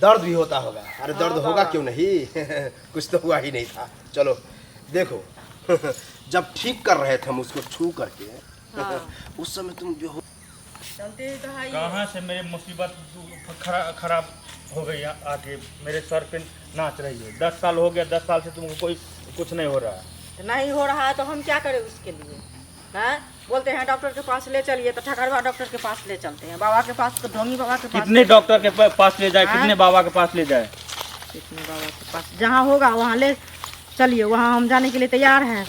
दर्द भी होता होगा। अरे दर्द होगा क्यों नहीं कुछ तो हुआ ही नहीं था। चलो देखो जब ठीक कर रहे थे हम उसको छू करके उस समय तुम जो चलते ही तो है कहाँ से मेरी मुसीबत खराब हो गई आके मेरे सर पे नाच रही है। 10 साल हो गया, 10 साल से तुमको कोई कुछ नहीं हो रहा है। तो नहीं हो रहा है तो हम क्या करें उसके लिए? हैं बोलते हैं डॉक्टर के पास ले चलिए तो ठकरवा डॉक्टर के पास ले चलते हैं, बाबा के पास तो ढोंगी बाबा के पास। कितने डॉक्टर के पास ले जाए, कितने बाबा के पास ले जाए? कितने बाबा के पास जहाँ होगा वहाँ ले चलिए, वहाँ हम जाने के लिए तैयार हैं।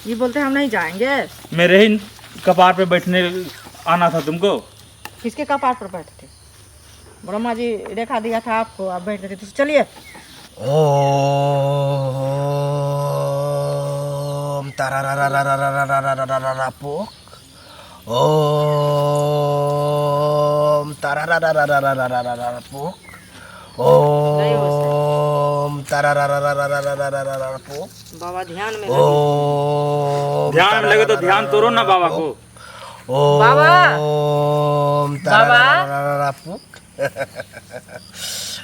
ये बोलते हैं हम नहीं जाएंगे। मेरे ही कपार पे बैठने आना था तुमको। किसके कपार पर बैठे थे? ब्रह्मा जी रेखा दिया था आपको, आप बैठ गए थे। चलिए ओम तारारारारारारारारारारा पोक ओम तारारारारारारारारा पोक ओम तारारारारारारारारा पोक। बाबा ध्यान में ओम ध्यान लगे तो ध्यान तोड़ो ना बाबा को। बाबा ओम तारारारारारारा पोक।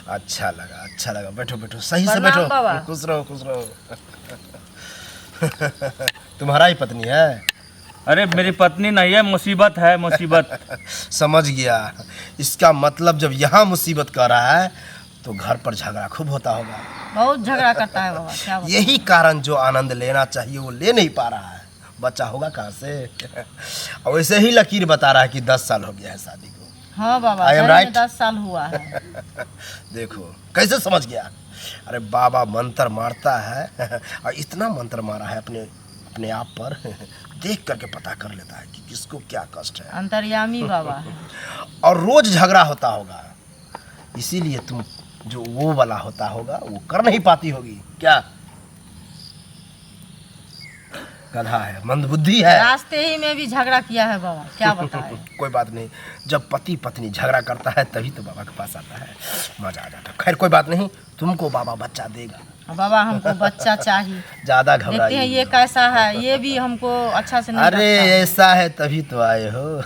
अच्छा लगा। बैठो बैठो, सही से बैठो। बाबा। खुश रहो खुश रहो। तुम्हारा ही पत्नी है? अरे मेरी पत्नी नहीं है, मुसीबत है मुसीबत। समझ गया। इसका मतलब जब यहाँ मुसीबत कर रहा है तो घर पर झगड़ा खूब होता होगा। बहुत झगड़ा करता है बाबा, क्या बताऊं? यही कारण जो आनंद लेना चाहिए वो ले नहीं पा रहा है। बच्चा होगा कहाँ से? और वैसे ही लकीर बता रहा है कि 10 साल हो गया है शादी को। हाँ बाबा, I am सही right? में 10 साल हुआ है। देखो कैसे समझ गया। अरे बाबा मंत्र मारता है और इतना मंत्र मारा है अपने आप पर देख करके पता कर लेता है कि किसको क्या कष्ट है। अंतर्यामी बाबा है। और रोज झगड़ा होता होगा, इसीलिए तुम जो वो वाला होता होगा वो कर नहीं पाती होगी। क्या गधा है, मंदबुद्धि है। रास्ते ही में भी झगड़ा किया है बाबा, क्या बताए। कोई बात नहीं, जब पति पत्नी झगड़ा करता है तभी तो बाबा के पास आता है, मजा आ जाता है। खैर कोई बात नहीं, तुमको बाबा बच्चा देगा। बाबा हमको बच्चा चाहिए। ज्यादा देखते हैं घबराइए। ये कैसा है, ये भी हमको अच्छा से नहीं अरे लगता है। ऐसा है तभी तो आए हो।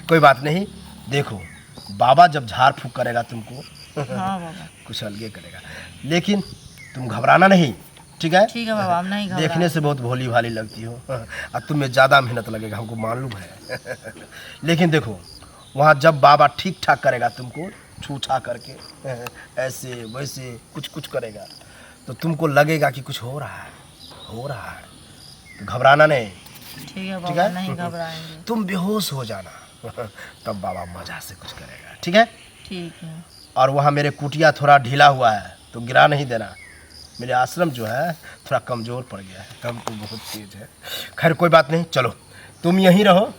कोई बात नहीं, देखो बाबा जब झाड़ फूक करेगा तुमको हाँ बाबा कुछ अलगे करेगा, लेकिन तुम घबराना नहीं, ठीक है? ठीक है बाबा, हम नहीं घबराएंगे। देखने से बहुत भोली भाली लगती हो और तुम में ज़्यादा मेहनत लगेगा, हमको मालूम है। लेकिन देखो वहाँ जब बाबा ठीक ठाक करेगा तुमको, छू छा करके ऐसे वैसे कुछ कुछ करेगा तो तुमको लगेगा कि कुछ हो रहा है तो घबराना नहीं, ठीक है ठीक बाबा, है? नहीं घबराएंगे। तुम बेहोश हो जाना तब बाबा मजा से कुछ करेगा, ठीक है? ठीक है। और वहाँ मेरे कुटिया थोड़ा ढीला हुआ है तो गिरा नहीं देना। मेरे आश्रम जो है थोड़ा कमज़ोर पड़ गया है, हम तो बहुत तेज है। खैर कोई बात नहीं, चलो तुम यहीं रहो।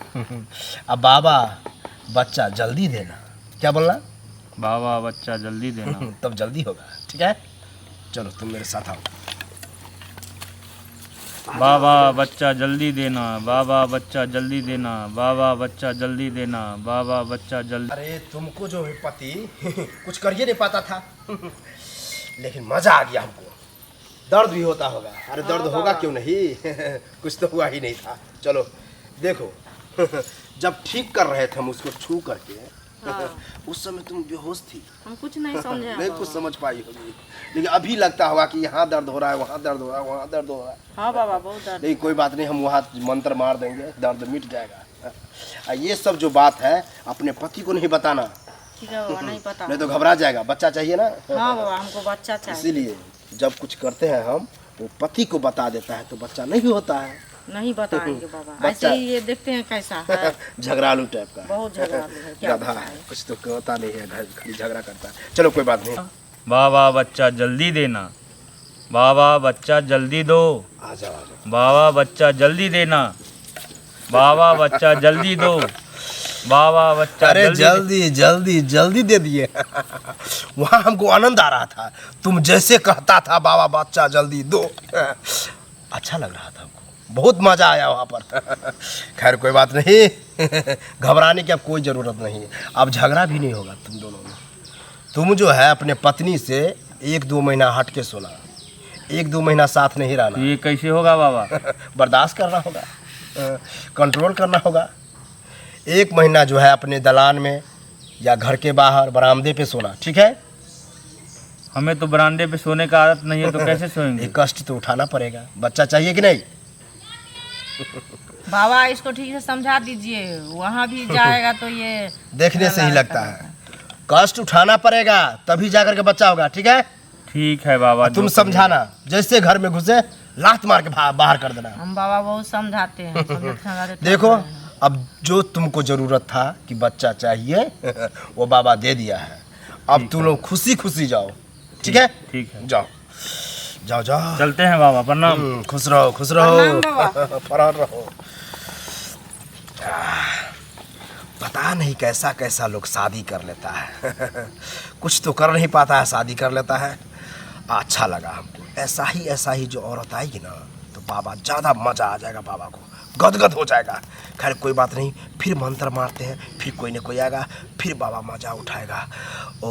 अब बाबा बच्चा जल्दी देना। क्या बोलना? बाबा बच्चा जल्दी देना। तब जल्दी होगा, ठीक है? चलो तुम मेरे साथ आओ। बाबा बच्चा जल्दी देना, बाबा बच्चा जल्दी देना, बाबा बच्चा जल्दी देना, बाबा बच्चा जल्दी। अरे तुमको जो है पति कुछ कर ही नहीं पाता था लेकिन मज़ा आ गया हमको। दर्द भी होता होगा। अरे दर्द होगा क्यों नहीं कुछ तो हुआ ही नहीं था। चलो देखो जब ठीक कर रहे थे हम उसको छू करके उस समय तुम बेहोश थी, हम कुछ नहीं समझे। नहीं कुछ समझ पाई होगी, लेकिन अभी लगता होगा कि यहाँ दर्द हो रहा है, वहाँ दर्द हो रहा है, वहाँ दर्द हो रहा है। हाँ बाबा, बहुत दर्द। नहीं कोई बात नहीं, हम वहाँ मंत्र मार देंगे, दर्द मिट जाएगा। ये सब जो बात है अपने पति को नहीं बताना, ठीक है बाबा, नहीं पता। नहीं तो घबरा जाएगा। बच्चा चाहिए ना? हाँ बाबा, हमको बच्चा चाहिए। इसीलिए जब कुछ करते हैं हम वो पति को बता देता है तो बच्चा नहीं होता है। नहीं बताएंगे बाबा, बच्चा- ऐसे ही ये देखते हैं कैसा है। झगड़ालू टाइप का, बहुत झगड़ालू है, क्या गधा है, बताएं। कुछ तो कहता नहीं है, खाली झगड़ा करता है। चलो कोई बात नहीं, बाबा बच्चा जल्दी देना, बाबा बच्चा जल्दी दो, आ जाओ आ जाओ। बाबा बच्चा जल्दी देना, बाबा बच्चा जल्दी दो, बाबा बच्चा अरे जल्दी जल्दी जल्दी दे दिए। वहाँ हमको आनंद आ रहा था, तुम जैसे कहता था बाबा बच्चा जल्दी दो, अच्छा लग रहा था हमको, बहुत मजा आया वहाँ पर। खैर कोई बात नहीं, घबराने की अब कोई ज़रूरत नहीं। अब झगड़ा भी नहीं होगा तुम दोनों में। तुम जो है अपने पत्नी से 1-2 महीना हट के सोना, 1-2 महीना साथ नहीं रहना। ये कैसे होगा बाबा? बर्दाश्त करना होगा, कंट्रोल करना होगा। 1 महीना जो है अपने दलान में या घर के बाहर बरामदे पे सोना, ठीक है? हमें तो बरामदे पे सोने का आदत नहीं है, तो कैसे सोएंगे? ये कष्ट तो उठाना पड़ेगा। बच्चा चाहिए कि नहीं? बाबा इसको ठीक से समझा दीजिए, वहाँ भी जाएगा तो ये देखने से ही लगता है। कष्ट उठाना पड़ेगा तभी जाकर के बच्चा होगा, ठीक है? ठीक है बाबा, तुम समझाना, जैसे घर में घुसे लात मार के बाहर कर देना। हम बाबा बहुत समझाते हैं, समझाते देखो, अब जो तुमको जरूरत था कि बच्चा चाहिए वो बाबा दे दिया है। अब तुम लोग खुशी खुशी जाओ, ठीक है? ठीक है, जाओ जाओ जाओ। चलते हैं बाबा, प्रणाम। खुश रहो, खुश रहो, प्रणाम बाबा। फरार रहो। पता नहीं कैसा कैसा लोग शादी कर लेता है कुछ तो कर नहीं पाता है, शादी कर लेता है। अच्छा लगा हमको। ऐसा ही जो औरत आएगी ना तो बाबा ज़्यादा मज़ा आ जाएगा, बाबा को गदगद हो जाएगा। खैर कोई बात नहीं, फिर मंत्र मारते हैं, फिर कोई न कोई आएगा, फिर बाबा मज़ा उठाएगा। ओ